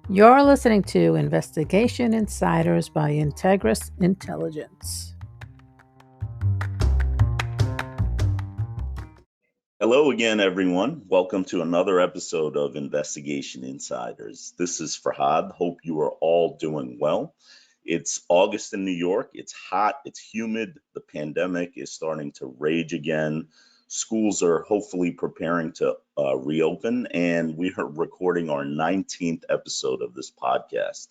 You're listening to Investigation Insiders by Integris Intelligence. Hello again, everyone. Welcome to another episode of Investigation Insiders. This is Forhad. Hope you are all doing well. It's August in New York. It's hot, it's humid. The pandemic is starting to rage again. Schools are hopefully preparing to reopen, and we are recording our 19th episode of this podcast.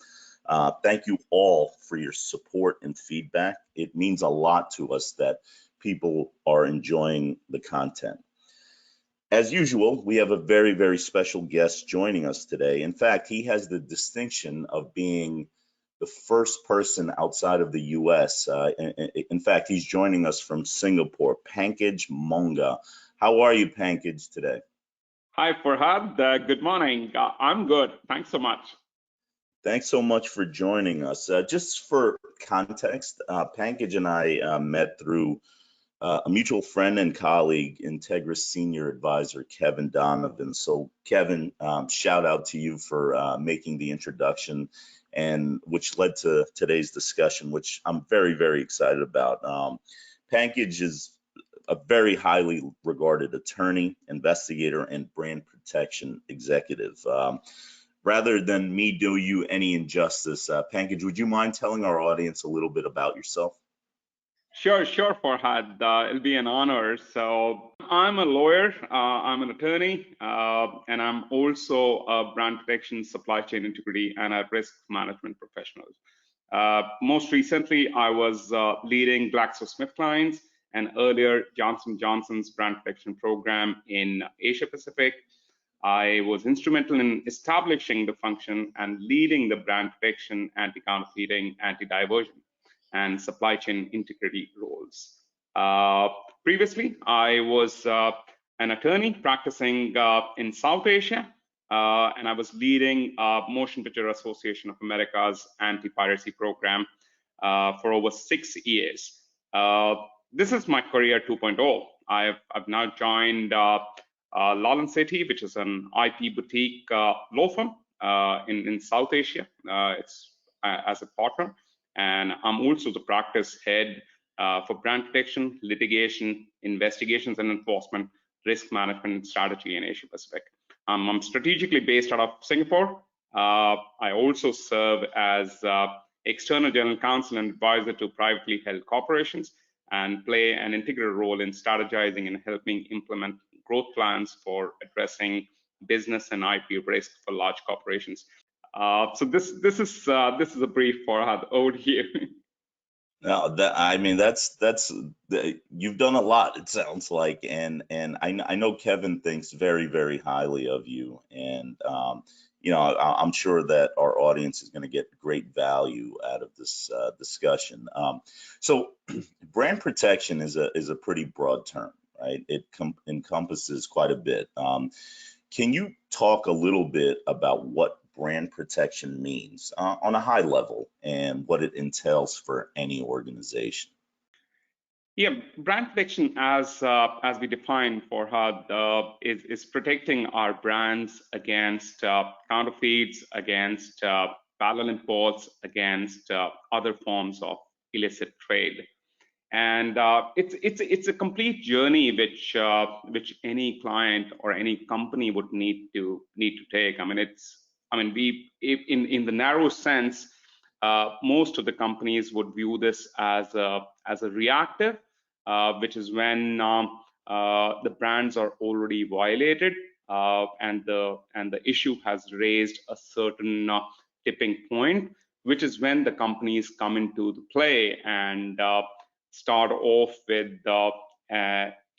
Thank you all for your support and feedback. It means a lot to us that people are enjoying the content. As usual, we have a very, very special guest joining us today. In fact, he has the distinction of being the first person outside of the US. In fact, he's joining us from Singapore, Pankaj Monga. How are you, Pankaj, today? Hi, Forhad. Good morning. I'm good. Thanks so much. Thanks so much for joining us. Just for context, Pankaj and I met through a mutual friend and colleague, Integris Senior Advisor Kevin Donovan. So, Kevin, shout out to you for making the introduction, and which led to today's discussion, which I'm very, very excited about. Pankaj is a very highly regarded attorney, investigator, and brand protection executive. Rather than me do you any injustice, Pankaj, would you mind telling our audience a little bit about yourself? Sure, Forhad. It'll be an honor. So, I'm a lawyer, I'm an attorney, and I'm also a brand protection, supply chain integrity, and a risk management professional. Most recently, I was leading GlaxoSmithKline's and earlier Johnson Johnson's brand protection program in Asia Pacific. I was instrumental in establishing the function and leading the brand protection, anti-counterfeiting, anti-diversion, and supply chain integrity roles. Uh, Previously, I was an attorney practicing in South Asia, and I was leading Motion Picture Association of America's anti-piracy program for over 6 years. This is my career 2.0. I've now joined Law City, which is an IP boutique law firm in South Asia. It's as a partner, and I'm also the practice head for brand protection, litigation, investigations and enforcement, risk management, and strategy in Asia Pacific. I'm strategically based out of Singapore. I also serve as external general counsel and advisor to privately held corporations and play an integral role in strategizing and helping implement growth plans for addressing business and IP risk for large corporations. So this is a brief for over here. No, I mean you've done a lot. It sounds like, and I know Kevin thinks very, very highly of you, and I'm sure that our audience is going to get great value out of this discussion. So, brand protection is a pretty broad term, right? It encompasses quite a bit. Can you talk a little bit about what brand protection means on a high level and what it entails for any organization? Yeah, brand protection, as we define Forhad, is protecting our brands against counterfeits, against parallel imports, against other forms of illicit trade. And it's a complete journey which any client or any company would need to take. We in the narrow sense, most of the companies would view this as a reactive, which is when the brands are already violated, and the issue has raised a certain tipping point, which is when the companies come into the play and start off with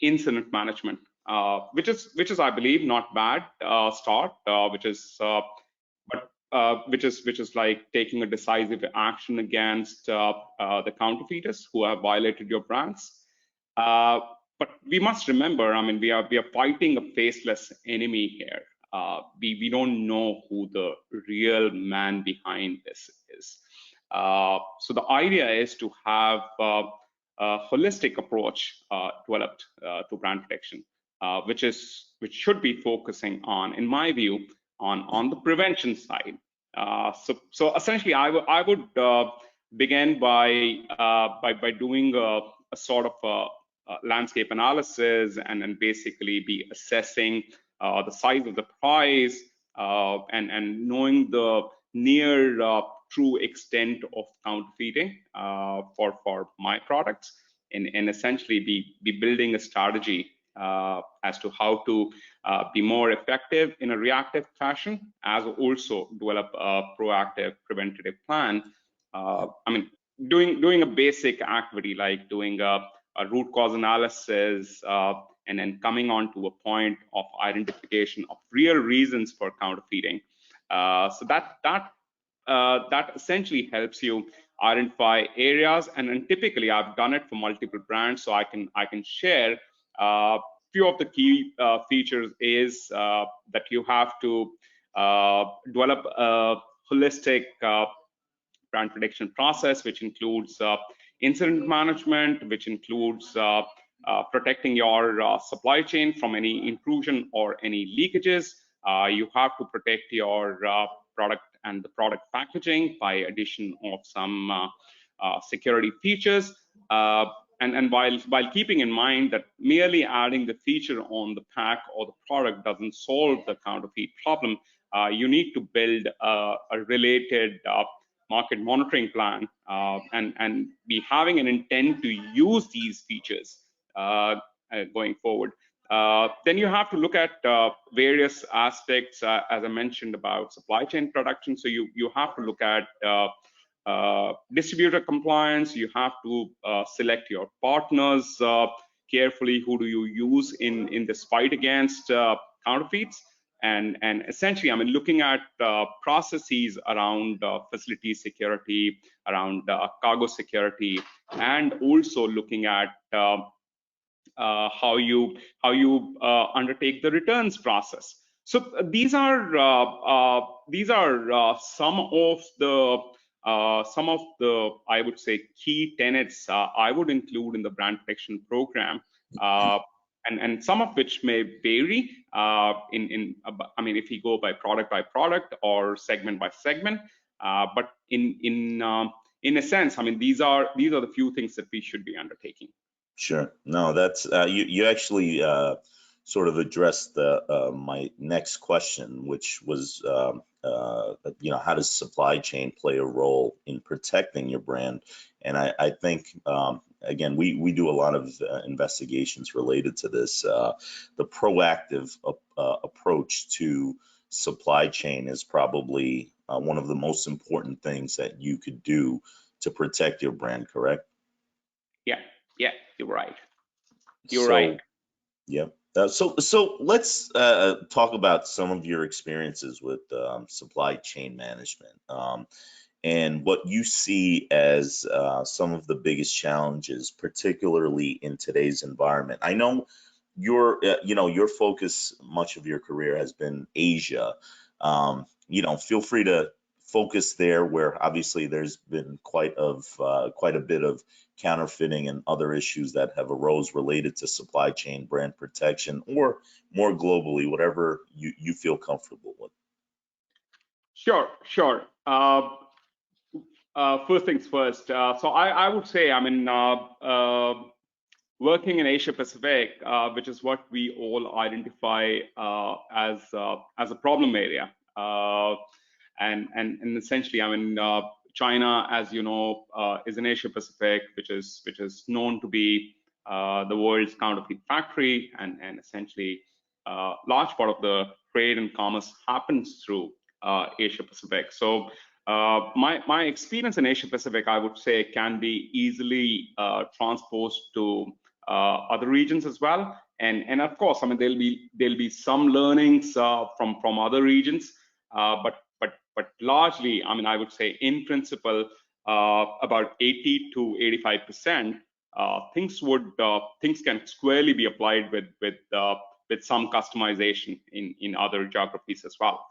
incident management, which is I believe not bad start, which is like taking a decisive action against the counterfeiters who have violated your brands. Uh, but we must remember, we are fighting a faceless enemy here. We don't know who the real man behind this is. So the idea is to have a holistic approach developed to brand protection, which should be focusing on, in my view, on the prevention side, So essentially, I would begin by doing a sort of landscape analysis, and basically be assessing the size of the prize, and knowing the near true extent of counterfeiting for my products, and essentially be building a strategy as to how to be more effective in a reactive fashion, as also develop a proactive preventative plan. I mean, doing a basic activity like doing a root cause analysis, and then coming on to a point of identification of real reasons for counterfeiting. So that essentially helps you identify areas, and typically I've done it for multiple brands, so I can share few of the key features is that you have to develop a holistic brand prediction process, which includes incident management, which includes protecting your supply chain from any intrusion or any leakages. You have to protect your product and the product packaging by addition of some security features. And while keeping in mind that merely adding the feature on the pack or the product doesn't solve the counterfeit problem, you need to build a related market monitoring plan, and be having an intent to use these features going forward. Then you have to look at various aspects, as I mentioned, about supply chain production. So you have to look at distributor compliance. You have to select your partners carefully. Who do you use in this fight against counterfeits? And essentially, I mean, looking at processes around facility security, around cargo security, and also looking at how you undertake the returns process. So these are some of the I would say key tenets I would include in the brand protection program, and some of which may vary I mean, if you go by product or segment by segment, but in a sense, I mean, these are the few things that we should be undertaking. Sure. No, that's you actually sort of addressed my next question, which was how does supply chain play a role in protecting your brand? And I think again, we do a lot of investigations related to this. The proactive approach to supply chain is probably one of the most important things that you could do to protect your brand, correct? Yeah, you're right. You're right. Yeah. So let's talk about some of your experiences with supply chain management, and what you see as some of the biggest challenges, particularly in today's environment. I know your focus, much of your career has been Asia. Feel free to focus there, where obviously there's been quite a bit of counterfeiting and other issues that have arose related to supply chain brand protection, or more globally, whatever you feel comfortable with. Sure. First things first. So I would say, I mean, working in Asia Pacific, which is what we all identify as a problem area, and essentially, I mean, China, as you know, is in Asia Pacific, which is known to be the world's counterfeit factory, and essentially, large part of the trade and commerce happens through Asia Pacific. So my experience in Asia Pacific, I would say, can be easily transposed to other regions as well. And of course, I mean, there'll be some learnings from other regions, but largely, I mean, I would say in principle, about 80 to 85%, things can squarely be applied with some customization in other geographies as well.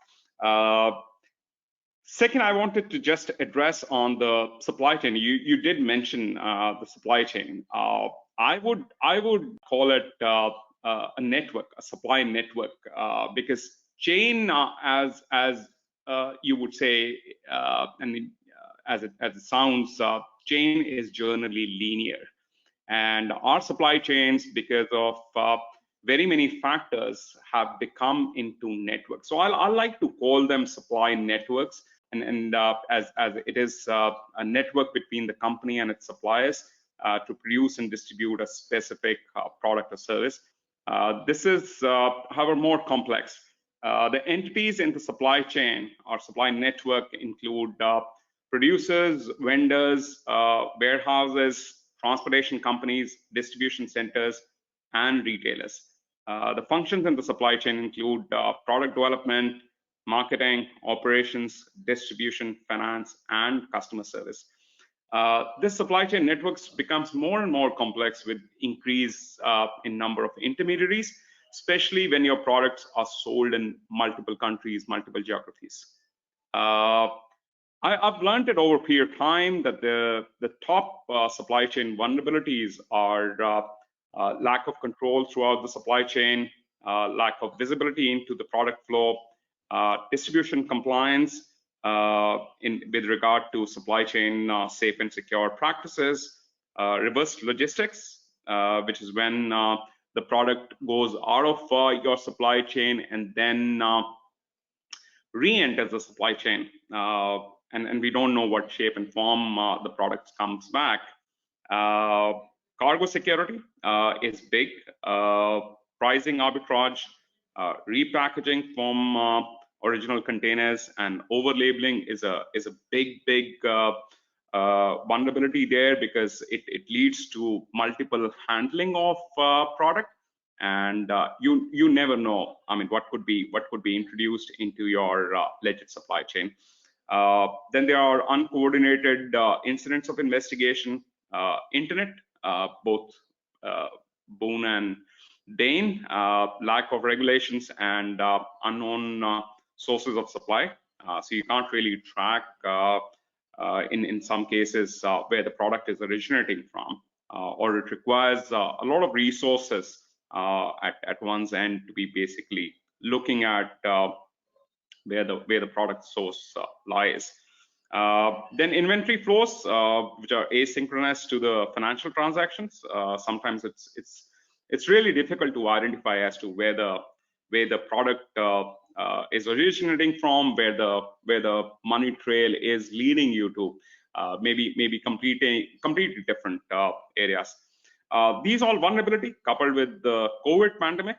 Second, I wanted to just address on the supply chain. You did mention the supply chain. I would call it a network, a supply network, because chain as you would say, as it sounds, chain is generally linear. And our supply chains, because of very many factors, have become into networks. So I like to call them supply networks, and as it is a network between the company and its suppliers to produce and distribute a specific product or service. This is, however, more complex. The entities in the supply chain or supply network include producers, vendors, warehouses, transportation companies, distribution centers, and retailers. The functions in the supply chain include product development, marketing, operations, distribution, finance, and customer service. This supply chain networks becomes more and more complex with increase in number of intermediaries, especially when your products are sold in multiple countries, multiple geographies. I've learned it over a period of time that the top supply chain vulnerabilities are lack of control throughout the supply chain, lack of visibility into the product flow, distribution compliance with regard to supply chain safe and secure practices, reverse logistics, which is when the product goes out of your supply chain and then re-enters the supply chain, and we don't know what shape and form the product comes back. Cargo security is big. Pricing arbitrage, repackaging from original containers, and over labeling is a big vulnerability there, because it leads to multiple handling of product, and you never know. I mean, what could be introduced into your legit supply chain. Then there are uncoordinated incidents of investigation, internet, both boon and bane, lack of regulations, and unknown sources of supply. So you can't really track in some cases where the product is originating from, or it requires a lot of resources at one's end to be basically looking at where the product source lies. Then inventory flows, which are asynchronous to the financial transactions. Sometimes it's really difficult to identify as to where the product is originating from, where the money trail is leading you to, maybe completely different areas. These all vulnerability, coupled with the COVID pandemic,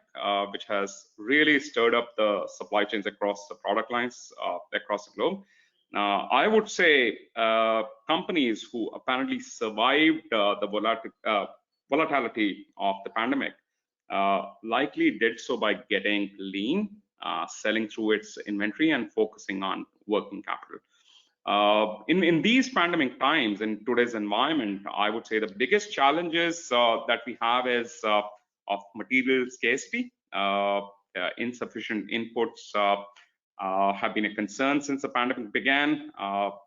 which has really stirred up the supply chains across the product lines across the globe. I would say companies who apparently survived the volatility of the pandemic likely did so by getting lean, selling through its inventory, and focusing on working capital. In these pandemic times, in today's environment, I would say the biggest challenges that we have is of material scarcity. Insufficient inputs have been a concern since the pandemic began,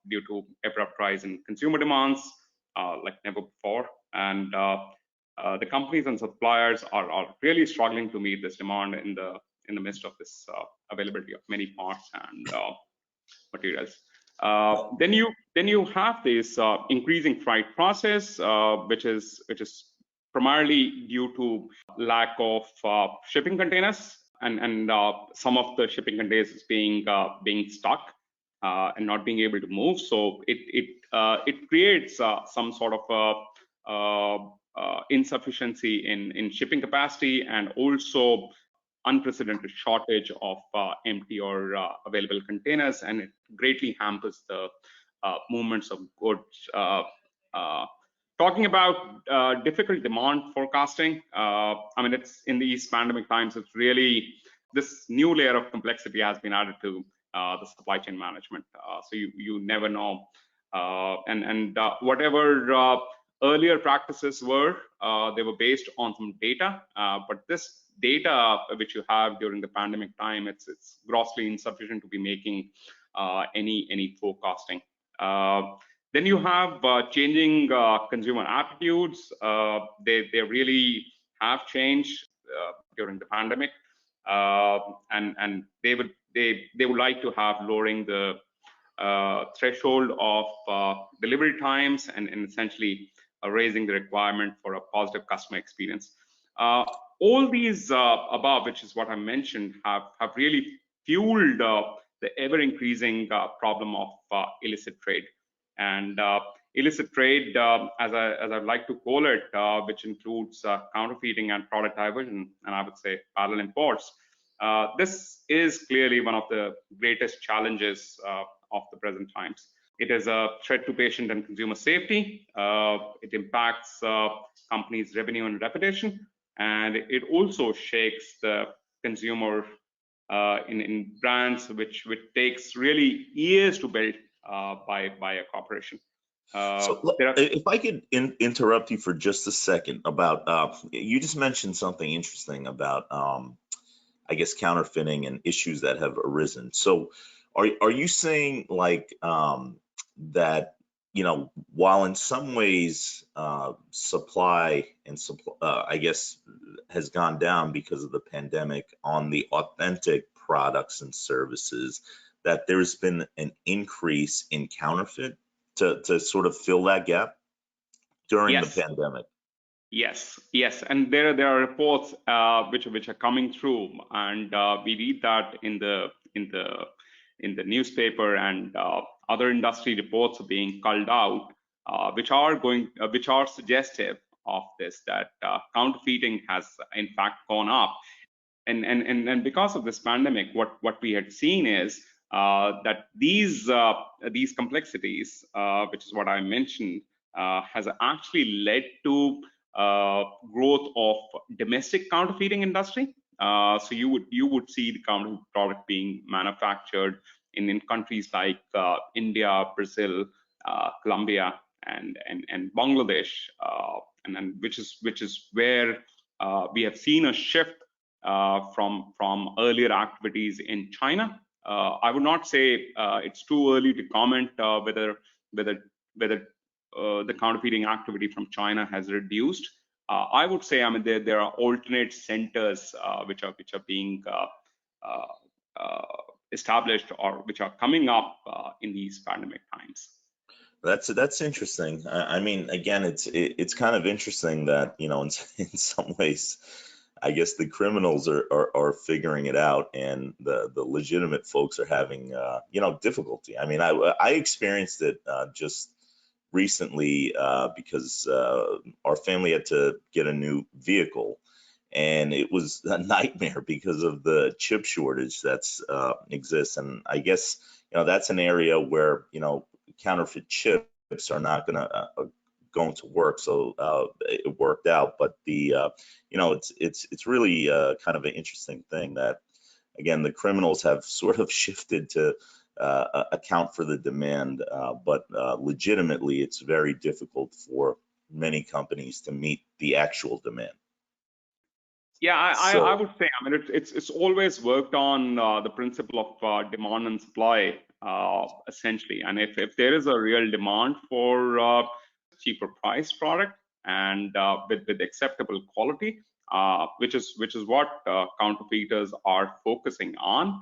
due to abrupt rise in consumer demands like never before. And the companies and suppliers are really struggling to meet this demand in the midst of this availability of many parts and materials. Then you have this increasing freight process, which is primarily due to lack of shipping containers, and some of the shipping containers being stuck and not being able to move. So it creates some sort of insufficiency in shipping capacity, and also unprecedented shortage of empty or available containers, and it greatly hampers the movements of goods. Talking about difficult demand forecasting, I mean, it's in these pandemic times, it's really this new layer of complexity has been added to the supply chain management. So you never know, and whatever earlier practices were, they were based on some data, but this data which you have during the pandemic time, it's grossly insufficient to be making any forecasting. Then you have changing consumer attitudes. They really have changed during the pandemic, and they would they would like to have lowering the threshold of delivery times and essentially raising the requirement for a positive customer experience. All these above, which is what I mentioned, have really fueled the ever-increasing problem of illicit trade. And illicit trade, as I'd like to call it, which includes counterfeiting and product diversion, and I would say parallel imports. This is clearly one of the greatest challenges of the present times. It is a threat to patient and consumer safety. It impacts companies' revenue and reputation, and it also shakes the consumer in brands which takes really years to build by a corporation. If I could interrupt you for just a second about, you just mentioned something interesting about, I guess, counterfeiting and issues that have arisen. So are you saying like that, while in some ways supply I guess has gone down because of the pandemic on the authentic products and services, that there's been an increase in counterfeit to sort of fill that gap during the pandemic? Yes, and there are reports which are coming through, and we read that in the newspaper, and other industry reports are being culled out, which are suggestive of this, that counterfeiting has in fact gone up, and because of this pandemic, what we had seen is that these complexities, which is what I mentioned, has actually led to growth of domestic counterfeiting industry. So you would see the counterfeit product being manufactured in countries like India, Brazil, Colombia, and Bangladesh, and which is where we have seen a shift from earlier activities in China. I would not say it's too early to comment whether the counterfeiting activity from China has reduced. I would say, I mean, there are alternate centers which are being established, or which are coming up in these pandemic times. That's interesting. I mean, again, it's kind of interesting that, in some ways, I guess the criminals are figuring it out, and the legitimate folks are having difficulty. I mean, I experienced it just recently because our family had to get a new vehicle, and it was a nightmare because of the chip shortage that's exists. And I guess that's an area where counterfeit chips are not going to work. So it worked out, but it's really kind of an interesting thing that, again, the criminals have sort of shifted to account for the demand, but legitimately, it's very difficult for many companies to meet the actual demand. Yeah, I would say, I mean, it's always worked on the principle of demand and supply, essentially. And if there is a real demand for cheaper price product and with acceptable quality, which is what counterfeiters are focusing on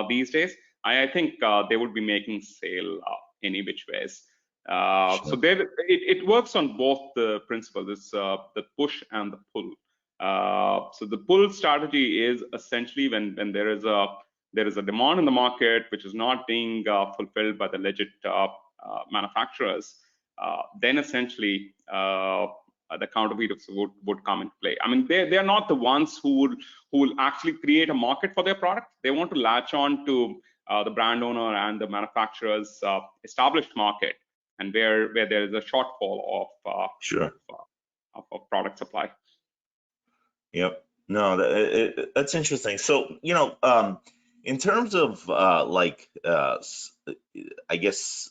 these days, I think they would be making sale any which ways. Sure. So it works on both the principles, the push and the pull. So the pull strategy is essentially when there is a demand in the market which is not being fulfilled by the legit manufacturers, then essentially the counterfeiters would come into play. I mean, they are not the ones who will actually create a market for their product. They want to latch on to the brand owner and the manufacturer's established market, and where there is a shortfall of product supply. Yep. No, that's interesting. So, in terms of I guess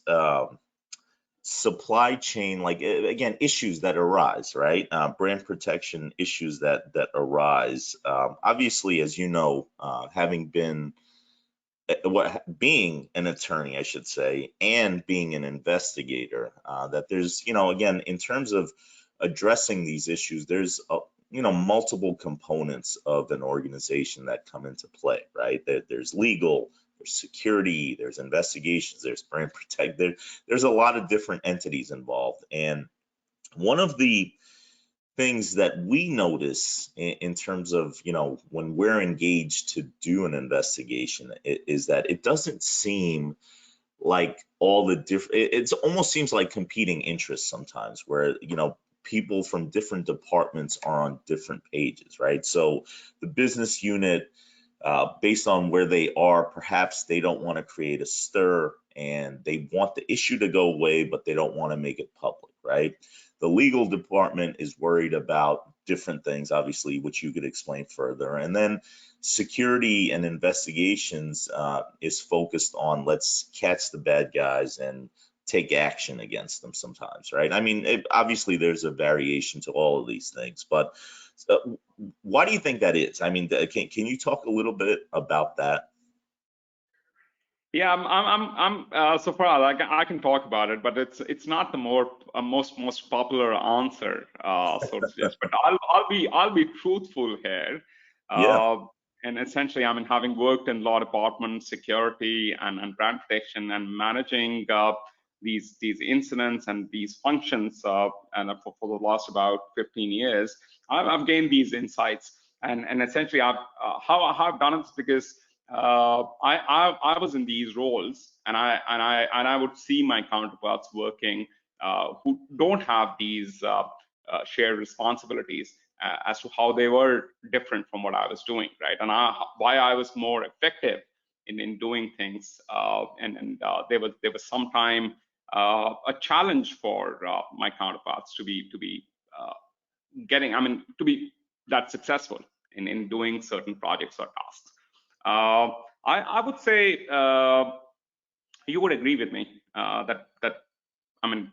supply chain, like again, issues that arise, right? Brand protection issues that arise. Obviously, as you know, having been being an attorney, I should say, and being an investigator, that there's, again, in terms of addressing these issues, there's multiple components of an organization that come into play, right? There's legal, there's security, there's investigations, there's brand protect. There's a lot of different entities involved. And one of the things that we notice in terms of, when we're engaged to do an investigation is that it doesn't seem like all the different, it almost seems like competing interests sometimes, where people from different departments are on different pages, right? So the business unit, based on where they are, perhaps they don't want to create a stir and they want the issue to go away, but they don't want to make it public, right? The legal department is worried about different things, obviously, which you could explain further. And then security and investigations is focused on, let's catch the bad guys and take action against them sometimes, right? I mean, obviously there's a variation to all of these things, but why do you think that is? I mean, can you talk a little bit about that? Yeah, so far I can talk about it, but it's not the most popular answer, so to suggest. But I'll be truthful here. Yeah. And essentially, I mean, having worked in law department, security, and brand protection, and managing these incidents and these functions, and for the last about 15 years, I've gained these insights. And essentially, how I've done it is because I was in these roles, and I would see my counterparts working who don't have these shared responsibilities, as to how they were different from what I was doing, right? And why I was more effective in doing things, and there was sometime a challenge for my counterparts to be to be that successful in doing certain projects or tasks. I would say you would agree with me that I mean,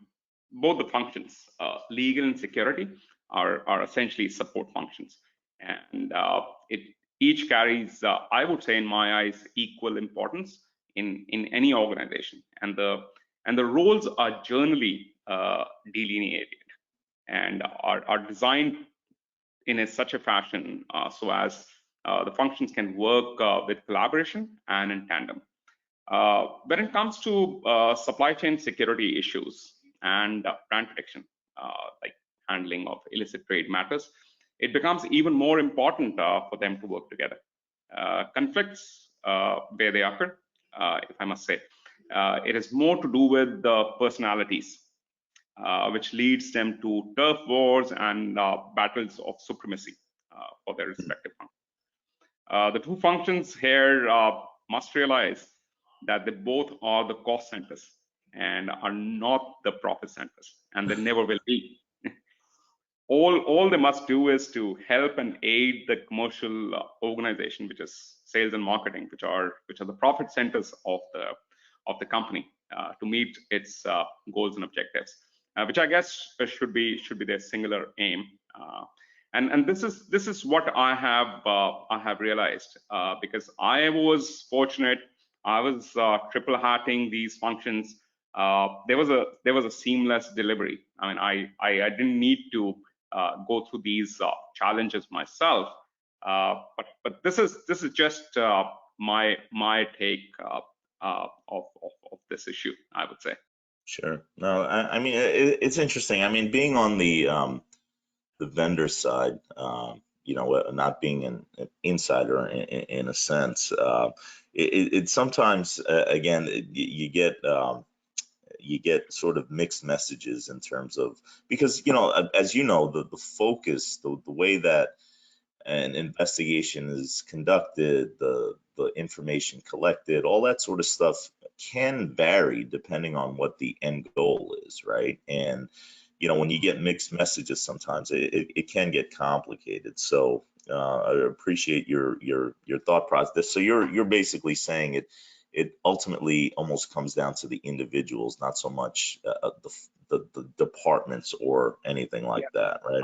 both the functions, legal and security, are essentially support functions, and it each carries, I would say, in my eyes, equal importance in any organization, and the roles are generally delineated and are designed in such a fashion so as the functions can work with collaboration and in tandem. When it comes to supply chain security issues and brand protection, like handling of illicit trade matters, it becomes even more important for them to work together. Conflicts, where they occur, if I must say, it is more to do with the personalities, which leads them to turf wars and battles of supremacy for their respective functions. The two functions here must realize that they both are the cost centers and are not the profit centers, and they never will be. All they must do is to help and aid the commercial organization, which is sales and marketing, which are the profit centers of the company, to meet its goals and objectives, which I guess should be their singular aim. And this is what I have realized, because I was fortunate. I was triple hatting these functions. There was a seamless delivery. I mean, I didn't need to go through these challenges myself. But this is just my take of this issue, I would say. Sure. No, I mean, it's interesting. I mean, being on the vendor side, not being an insider in a sense, it sometimes, again, you get sort of mixed messages in terms of, because, as you know, the focus, the way that an investigation is conducted, the information collected, all that sort of stuff can vary depending on what the end goal is, right? And when you get mixed messages, sometimes it can get complicated. So I appreciate your thought process. So you're basically saying it ultimately almost comes down to the individuals, not so much the departments or anything like that, right?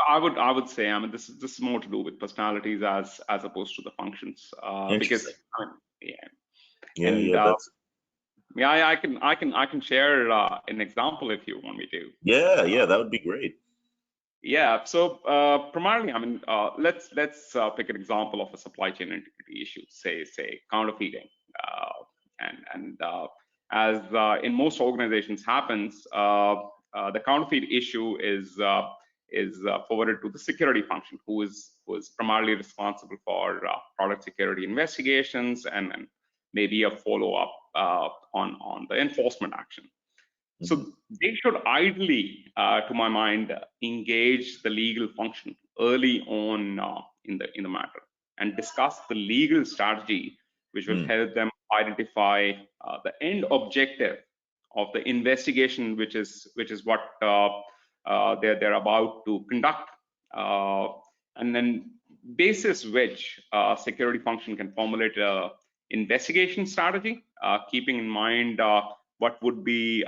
I would say, I mean, this is more to do with personalities as opposed to the functions, because I mean, I can share an example if you want me to. Yeah, that would be great. Yeah. So primarily, I mean, let's pick an example of a supply chain integrity issue. Say counterfeiting, and as in most organizations happens, the counterfeit issue is forwarded to the security function, who is primarily responsible for product security investigations and maybe a follow up on the enforcement action. Mm-hmm. So they should ideally, to my mind, engage the legal function early on in the matter and discuss the legal strategy, which will help them identify the end objective of the investigation, which is what they're about to conduct, and then basis which security function can formulate a investigation strategy, keeping in mind what would be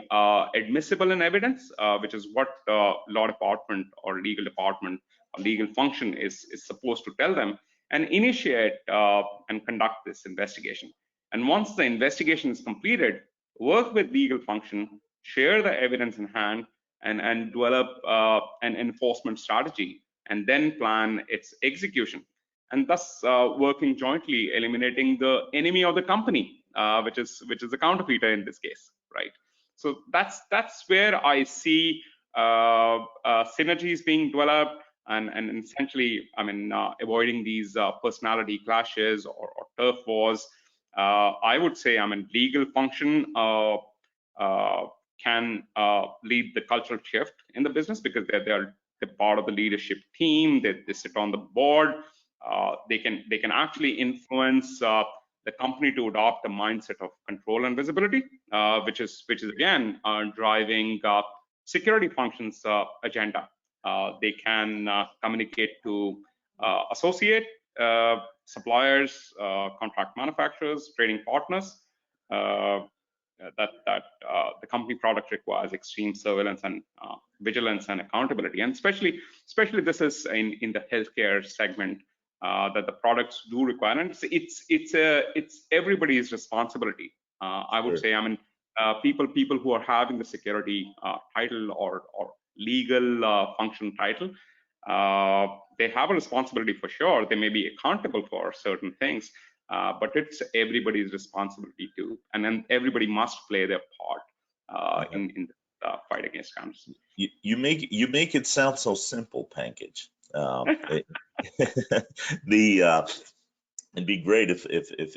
admissible in evidence, which is what law department or legal department or legal function is supposed to tell them, and initiate and conduct this investigation. And once the investigation is completed, work with legal function, share the evidence in hand, and develop an enforcement strategy, and then plan its execution. And thus, working jointly, eliminating the enemy of the company, which is the counterfeiter in this case, right? So that's where I see synergies being developed, and essentially, I mean, avoiding these personality clashes or turf wars. I would say, I mean, legal function can lead the cultural shift in the business, because they're part of the leadership team. They sit on the board. They can actually influence the company to adopt a mindset of control and visibility, which is again driving security functions agenda. They can communicate to associate suppliers, contract manufacturers, trading partners, that the company product requires extreme surveillance and vigilance and accountability. And especially this is in the healthcare segment, that the products do require, and it's everybody's responsibility. I would say, I mean, people who are having the security title or legal function title, they have a responsibility for sure. They may be accountable for certain things, but it's everybody's responsibility too, and then everybody must play their part in the fight against counterfeit. You make it sound so simple, Pankaj. It'd be great if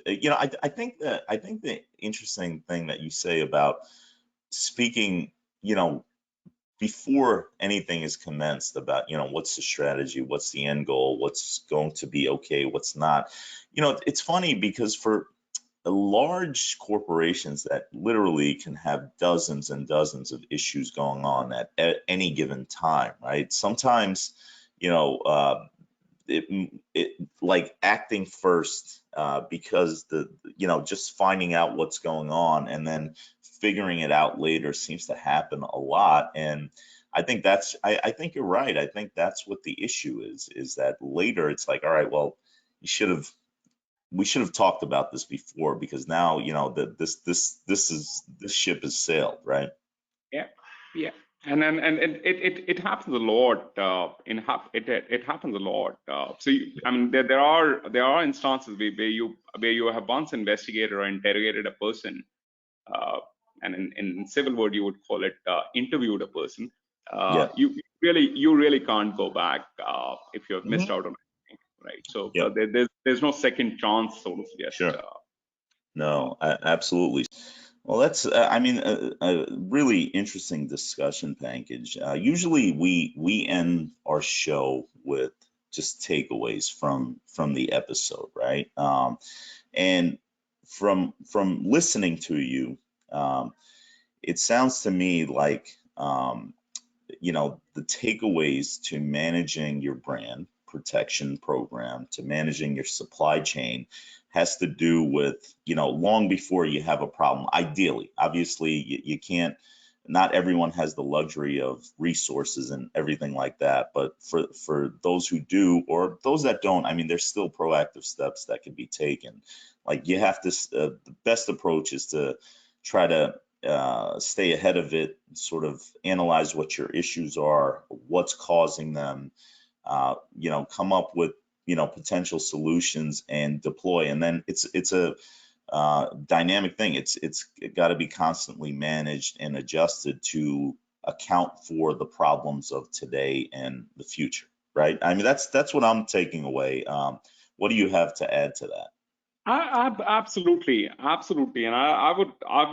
you know. I think the interesting thing that you say about speaking, you know, before anything is commenced, about, you know, what's the strategy, what's the end goal, what's going to be okay, what's not. You know, it's funny because for large corporations that literally can have dozens and dozens of issues going on at any given time, right? Sometimes, you know, it like acting first, because you know, just finding out what's going on and then figuring it out later seems to happen a lot. And I think I think you're right. I think that's what the issue is that later it's like, all right, well, we should have talked about this before, because now, you know, that this ship has sailed, right? Yeah, yeah. And it happens a lot. It happens a lot. So I mean, there are instances where you have once investigated or interrogated a person, and in civil word you would call it interviewed a person. Yeah. You really can't go back if you have missed Mhm. out on anything, right? So Yeah. there's no second chance, so to suggest. Sure. No, absolutely. Well, that's, I mean, a really interesting discussion, Pankaj. Usually we end our show with just takeaways from the episode, right? And from listening to you, it sounds to me like, you know, the takeaways to managing your brand protection program, to managing your supply chain, has to do with, you know, long before you have a problem. Ideally, obviously, you can't, not everyone has the luxury of resources and everything like that. But for those who do, or those that don't, I mean, there's still proactive steps that can be taken. Like, you have to, the best approach is to try to stay ahead of it, sort of analyze what your issues are, what's causing them, come up with, potential solutions and deploy. And then it's a dynamic thing. It's got to be constantly managed and adjusted to account for the problems of today and the future, right? I mean, that's what I'm taking away. What do you have to add to that? Absolutely, absolutely, and I would. I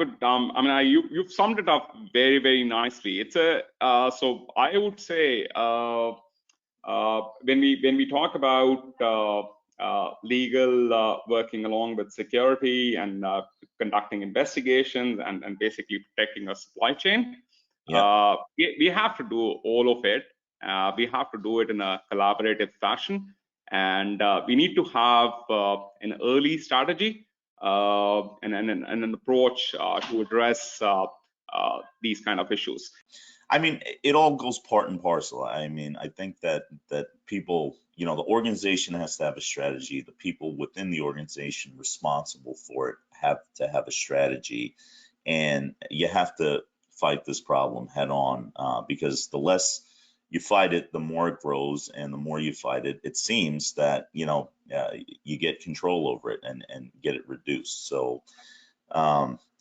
mean, you've summed it up very, very nicely. It's a so I would say when we talk about legal working along with security and conducting investigations and basically protecting our supply chain, Yeah. we have to do all of it. We have to do it in a collaborative fashion, and we need to have an early strategy and an approach to address these kind of issues. I mean, it all goes part and parcel. I mean, I think that people, the organization has to have a strategy. The people within the organization responsible for it have to have a strategy, and you have to fight this problem head on, because the less you fight it, the more it grows, and the more you fight it, it seems that you get control over it and get it reduced. So.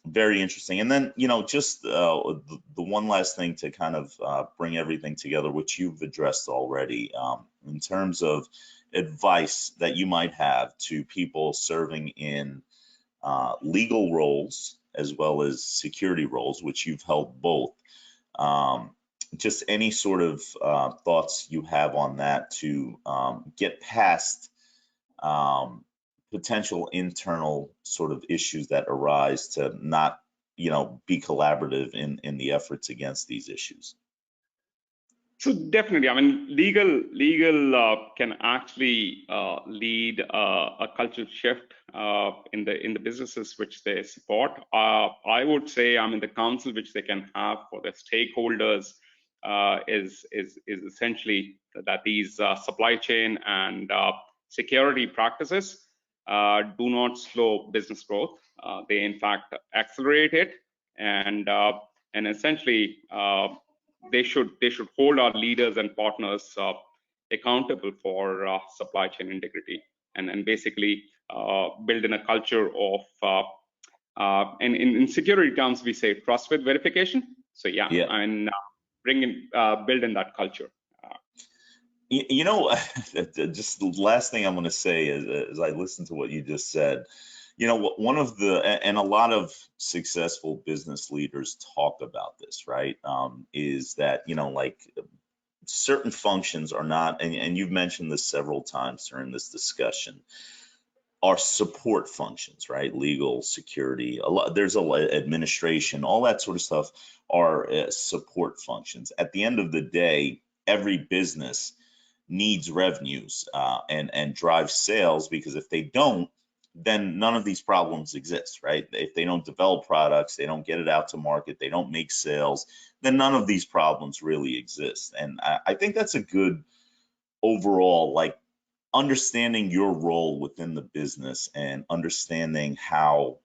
Very interesting. And then, just the one last thing to kind of bring everything together, which you've addressed already, in terms of advice that you might have to people serving in legal roles as well as security roles, which you've held both. Just any sort of thoughts you have on that to get past potential internal sort of issues that arise to not, be collaborative in the efforts against these issues. So definitely, I mean, legal can actually lead a cultural shift in the businesses which they support. I would say, I mean, the counsel which they can have for their stakeholders is essentially that these supply chain and security practices do not slow business growth. They in fact accelerate it, and essentially they should hold our leaders and partners accountable for supply chain integrity and basically build in a culture of and in security terms we say trust with verification. So yeah, Yeah. and build in that culture. Just the last thing I'm going to say is, as I listen to what you just said, one of and a lot of successful business leaders talk about this, right? Is that, like certain functions are not, and you've mentioned this several times during this discussion, are support functions, right? Legal, security, there's administration, all that sort of stuff are support functions. At the end of the day, every business needs revenues and drive sales, because if they don't, then none of these problems exist, right? If they don't develop products, they don't get it out to market, they don't make sales, then none of these problems really exist. And I think that's a good overall, like, understanding your role within the business and understanding how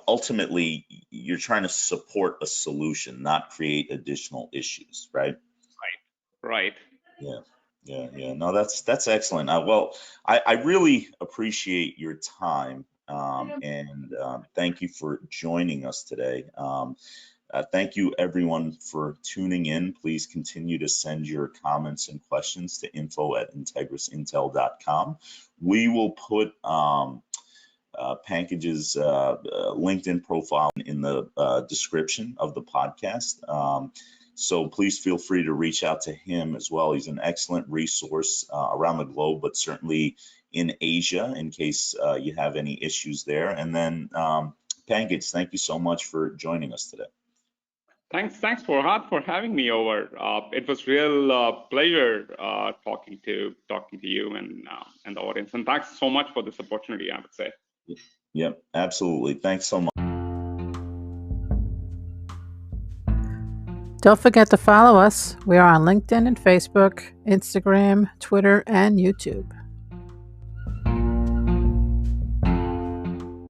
ultimately you're trying to support a solution, not create additional issues, right? Right. Yeah, yeah. No, that's excellent. Well, I really appreciate your time, and thank you for joining us today. Thank you, everyone, for tuning in. Please continue to send your comments and questions to info@integrusintel.com. We will put Pankaj's LinkedIn profile in the description of the podcast. So please feel free to reach out to him as well. He's an excellent resource around the globe, but certainly in Asia, in case you have any issues there. And then, Pankaj, thank you so much for joining us today. Thanks, Forhad, for having me over. It was real pleasure talking to you and the audience. And thanks so much for this opportunity, I would say. Yep, absolutely. Thanks so much. Don't forget to follow us. We are on LinkedIn and Facebook, Instagram, Twitter, and YouTube.